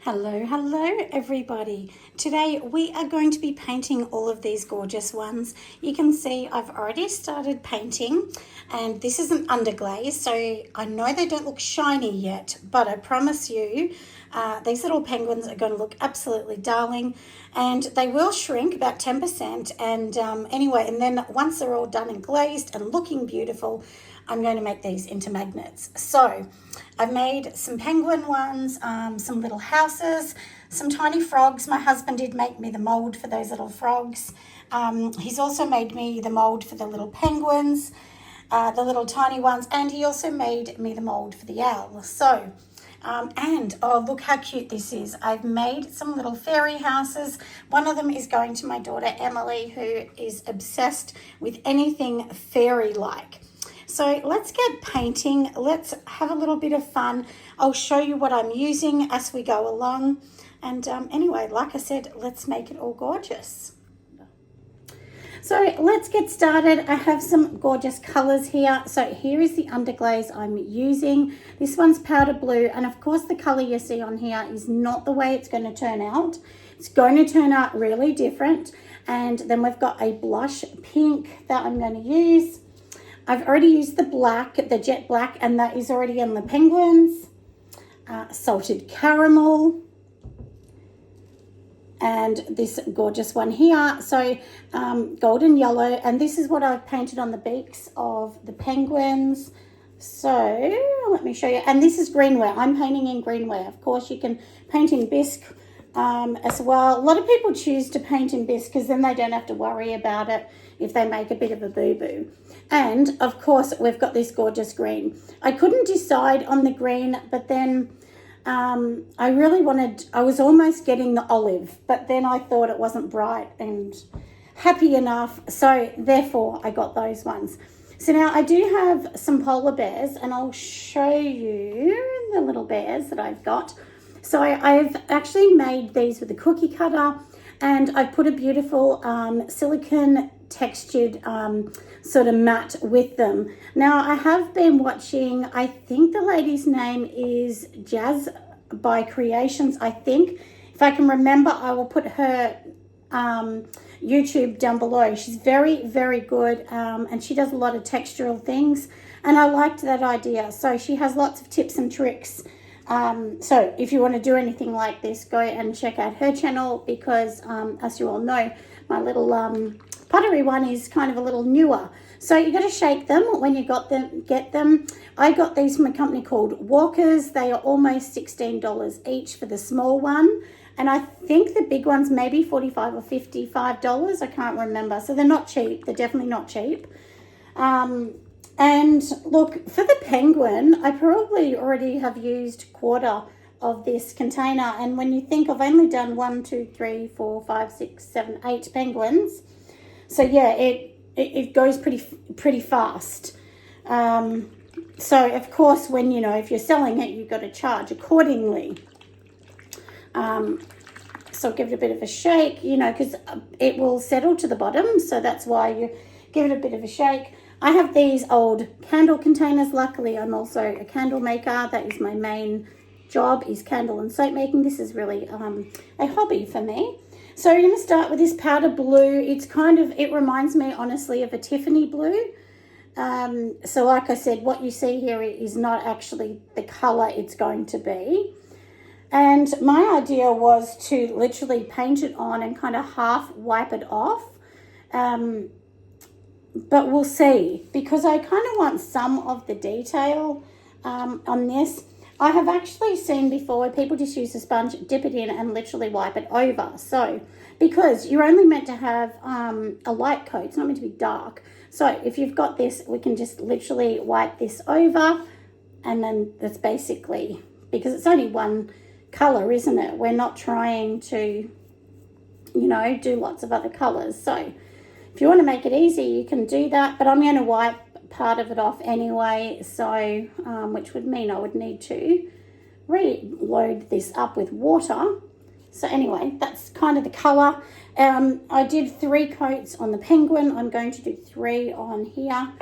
Hello everybody. Today we are going to be painting all of these gorgeous ones. You can see I've already started painting, and this is an underglaze, so I know they don't look shiny yet, but I promise you these little penguins are going to look absolutely darling, and they will shrink about 10%. And anyway, and then once they're all done and glazed and looking beautiful, I'm going to make these into magnets. So I've made some penguin ones, some little houses, some tiny frogs. My husband did make me the mold for those little frogs. He's also made me the mold for the little penguins, the little tiny ones, and he also made me the mold for the owl. So, and oh, look how cute this is. I've made some little fairy houses. One of them is going to my daughter Emily, who is obsessed with anything fairy-like. So let's get painting. Let's have a little bit of fun. I'll show you what I'm using as we go along. And anyway, like I said, let's make it all gorgeous. So let's get started. I have some gorgeous colors here. So here is the underglaze I'm using. This one's powder blue. And of course, the color you see on here is not the way it's going to turn out. It's going to turn out really different. And then we've got a blush pink that I'm going to use. I've already used the black, the jet black, and that is already on the penguins. Salted caramel. And this gorgeous one here. So golden yellow. And this is what I've painted on the beaks of the penguins. So let me show you. And this is greenware. I'm painting in greenware. Of course, you can paint in bisque as well. A lot of people choose to paint in bisque because then they don't have to worry about it if they make a bit of a boo-boo. And of course, we've got this gorgeous green. I couldn't decide on the green, but then I was almost getting the olive, but then I thought it wasn't bright and happy enough. So therefore, I got those ones. So now I do have some polar bears, and I'll show you the little bears that I've got. So I've actually made these with a cookie cutter, and I've put a beautiful silicone textured sort of mat with them. Now I have been watching, I think the lady's name is Jazz by Creations, I think. If I can remember, I will put her YouTube down below. She's very, very good, and she does a lot of textural things, and I liked that idea. So she has lots of tips and tricks. So if you want to do anything like this, go and check out her channel, because as you all know, my little pottery one is kind of a little newer. So you got to shake them when you get them. I got these from a company called Walker's. They are almost $16 each for the small one. And I think the big one's maybe $45 or $55. I can't remember. So they're not cheap. They're definitely not cheap. And look, for the penguin, I probably already have used quarter of this container. And when you think I've only done 1, 2, 3, 4, 5, 6, 7, 8 penguins. So yeah, it goes pretty fast. So of course, when, if you're selling it, you've got to charge accordingly. So give it a bit of a shake, because it will settle to the bottom. So that's why you give it a bit of a shake. I have these old candle containers. Luckily, I'm also a candle maker. That is my main job, is candle and soap making. This is really a hobby for me. So you're going to start with this powder blue. It reminds me, honestly, of a Tiffany blue. So like I said, what you see here is not actually the color it's going to be. And my idea was to literally paint it on and kind of half wipe it off. But we'll see, because I kind of want some of the detail on this. I have actually seen before where people just use a sponge, dip it in, and literally wipe it over. So, because you're only meant to have a light coat, it's not meant to be dark. So if you've got this, we can just literally wipe this over, and then that's basically, because it's only one color, isn't it? We're not trying to, do lots of other colors. So if you want to make it easy, you can do that, but I'm going to wipe part of it off anyway, so which would mean I would need to reload this up with water. So anyway, that's kind of the color. I did 3 coats on the penguin. I'm going to do 3 on here.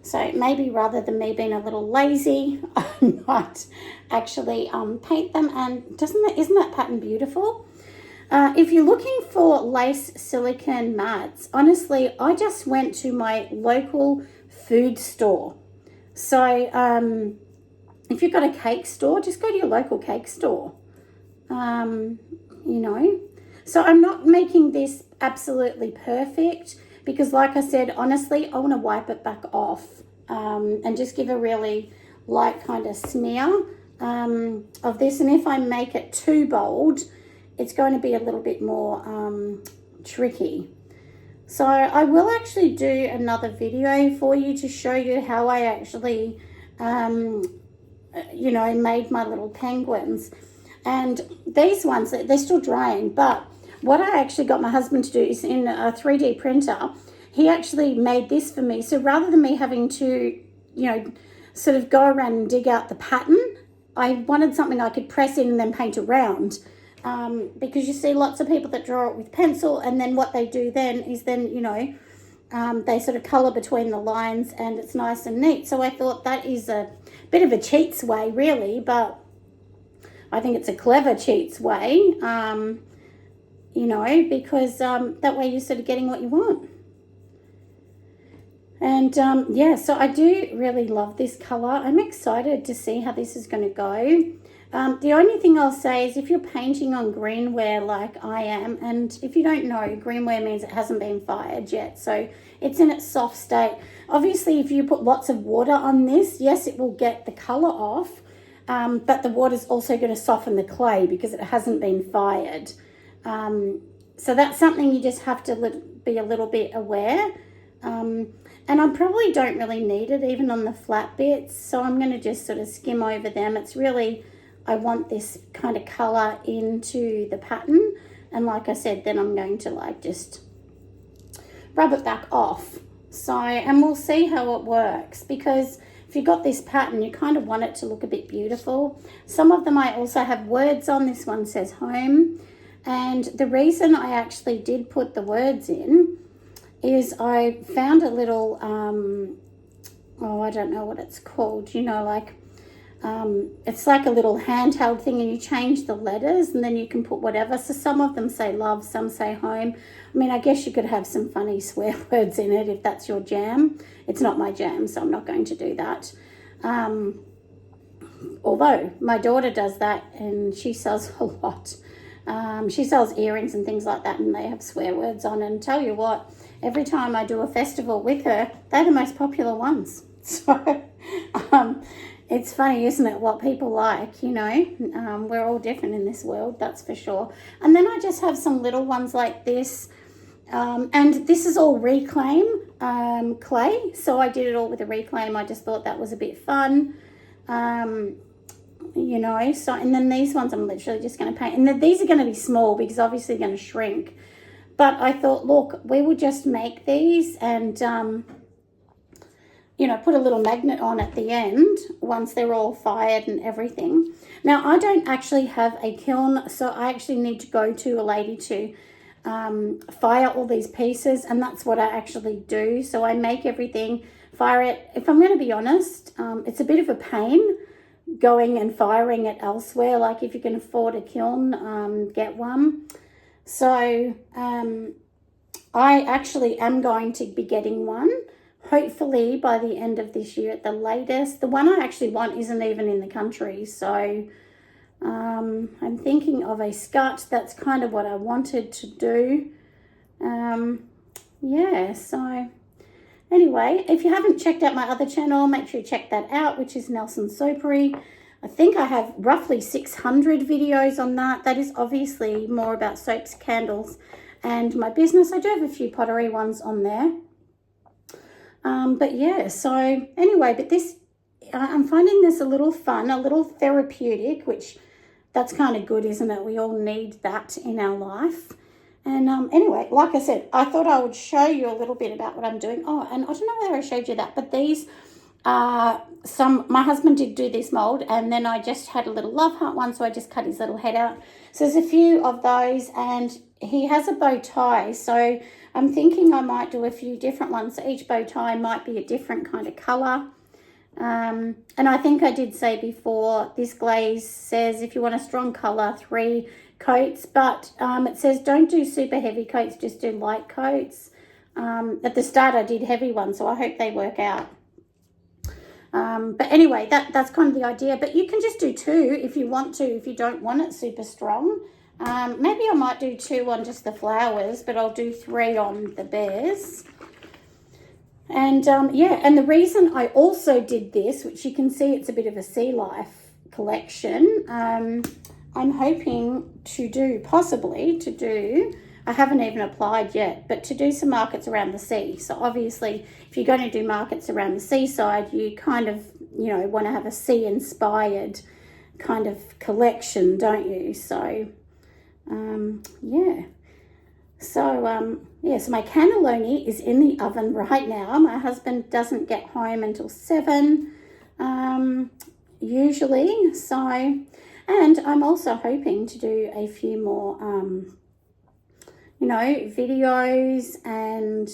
So maybe rather than me being a little lazy, I might actually paint them. And isn't that pattern beautiful? If you're looking for lace silicone mats, honestly, I just went to my local food store. So if you've got a cake store, just go to your local cake store. You know, so I'm not making this absolutely perfect because, like I said, honestly, I want to wipe it back off and just give a really light kind of smear of this. And if I make it too bold, it's going to be a little bit more tricky. So I will actually do another video for you to show you how I actually, you know, made my little penguins. And these ones, they're still drying, but what I actually got my husband to do is in a 3D printer, he actually made this for me. So rather than me having to, you know, sort of go around and dig out the pattern, I wanted something I could press in and then paint around. Because you see lots of people that draw it with pencil, and then what they do then is you know, they sort of colour between the lines and it's nice and neat. So I thought that is a bit of a cheat's way, really, but I think it's a clever cheat's way, you know, because that way you're sort of getting what you want. And yeah, so I do really love this colour. I'm excited to see how this is going to go. The only thing I'll say is if you're painting on greenware like I am, and if you don't know, greenware means it hasn't been fired yet. So it's in its soft state. Obviously, if you put lots of water on this, yes, it will get the colour off. But the water's also going to soften the clay because it hasn't been fired. So that's something you just have to be a little bit aware. And I probably don't really need it even on the flat bits. So I'm going to just sort of skim over them. It's really, I want this kind of colour into the pattern. And like I said, then I'm going to like just rub it back off. So, and we'll see how it works, because if you've got this pattern, you kind of want it to look a bit beautiful. Some of them I also have words on. This one says home. And the reason I actually did put the words in is I found a little, oh, I don't know what it's called, you know, like, it's like a little handheld thing, and you change the letters and then you can put whatever. So some of them say love, some say home. I mean, I guess you could have some funny swear words in it if that's your jam. It's not my jam, so I'm not going to do that. Although my daughter does that and she sells a lot. She sells earrings and things like that, and they have swear words on. And tell you what, every time I do a festival with her, they're the most popular ones. So it's funny, isn't it, what people like, you know. We're all different in this world, that's for sure. And then I just have some little ones like this. And this is all reclaim clay. So I did it all with a reclaim. I just thought that was a bit fun. You know, so, and then these ones I'm literally just going to paint. And these are going to be small because obviously they're going to shrink. But I thought, look, we would just make these and, you know, put a little magnet on at the end once they're all fired and everything. Now, I don't actually have a kiln, so I actually need to go to a lady to fire all these pieces, and that's what I actually do. So I make everything, fire it. If I'm going to be honest, it's a bit of a pain going and firing it elsewhere. Like if you can afford a kiln, get one. So I actually am going to be getting one, hopefully by the end of this year at the latest. The one I actually want isn't even in the country, so I'm thinking of a scut. That's kind of what I wanted to do. Yeah, so anyway, if you haven't checked out my other channel, make sure you check that out, which is Nelson Soapery. I think I have roughly 600 videos on that. That is obviously more about soaps, candles, and my business. I do have a few pottery ones on there. But yeah, so anyway, but this, I'm finding this a little fun, a little therapeutic, which that's kind of good, isn't it? We all need that in our life. And anyway, like I said, I thought I would show you a little bit about what I'm doing. Oh, and I don't know whether I showed you that, but these are my husband did do this mold, and then I just had a little love heart one, so I just cut his little head out. So there's a few of those, and he has a bow tie. So I'm thinking I might do a few different ones. So each bow tie might be a different kind of colour. And I think I did say before, this glaze says if you want a strong colour, 3 coats, but it says don't do super heavy coats, just do light coats. At the start I did heavy ones, so I hope they work out. But anyway, that's kind of the idea. But you can just do 2 if you want to, if you don't want it super strong. Maybe I might do 2 on just the flowers, but I'll do 3 on the bears. And yeah, and the reason I also did this, which you can see it's a bit of a sea life collection, I'm hoping to do, I haven't even applied yet, but to do some markets around the sea. So obviously, if you're going to do markets around the seaside, you kind of, you know, want to have a sea-inspired kind of collection, don't you? So, yeah. So, yeah, so my cannelloni is in the oven right now. My husband doesn't get home until 7, usually. So, and I'm also hoping to do a few more, you know, videos, and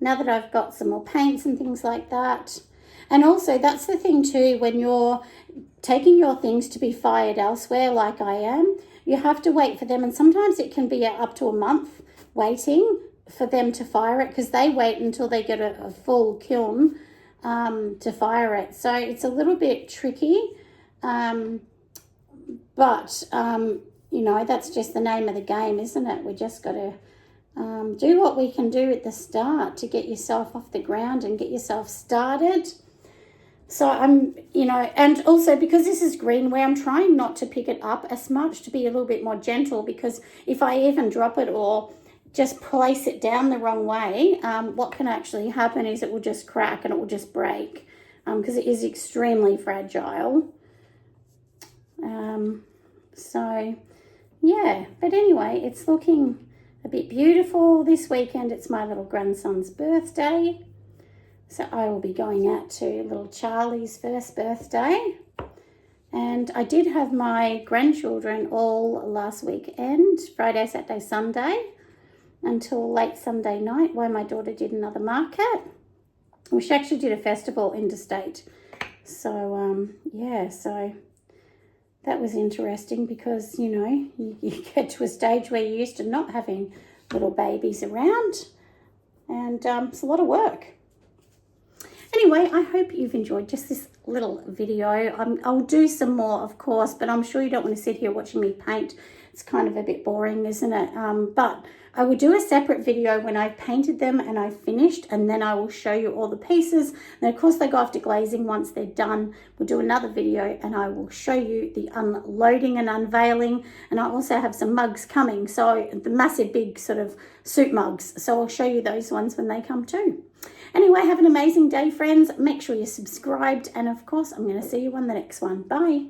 now that I've got some more paints and things like that. And also, that's the thing too, when you're taking your things to be fired elsewhere like I am, you have to wait for them, and sometimes it can be up to a month waiting for them to fire it, because they wait until they get a full kiln to fire it. So it's a little bit tricky, but you know, that's just the name of the game, isn't it? We just got to do what we can do at the start to get yourself off the ground and get yourself started. So I'm, you know, and also because this is greenware, I'm trying not to pick it up as much, to be a little bit more gentle, because if I even drop it or just place it down the wrong way, what can actually happen is it will just crack and it will just break, because it is extremely fragile. So yeah, but anyway, it's looking a bit beautiful. This weekend it's my little grandson's birthday, so I will be going out to little Charlie's first birthday. And I did have my grandchildren all last weekend, Friday, Saturday, Sunday, until late Sunday night, where my daughter did another market. Well, she actually did a festival interstate. So yeah, so that was interesting, because, you know, you get to a stage where you're used to not having little babies around, and it's a lot of work. Anyway, I hope you've enjoyed just this little video. I'll do some more, of course, but I'm sure you don't want to sit here watching me paint. It's kind of a bit boring, isn't it? But I will do a separate video when I've painted them and I've finished, and then I will show you all the pieces. And of course, they go off to glazing once they're done. We'll do another video and I will show you the unloading and unveiling. And I also have some mugs coming, so the massive big sort of soup mugs. So I'll show you those ones when they come too. Anyway, have an amazing day, friends. Make sure you're subscribed, and of course, I'm going to see you on the next one. Bye.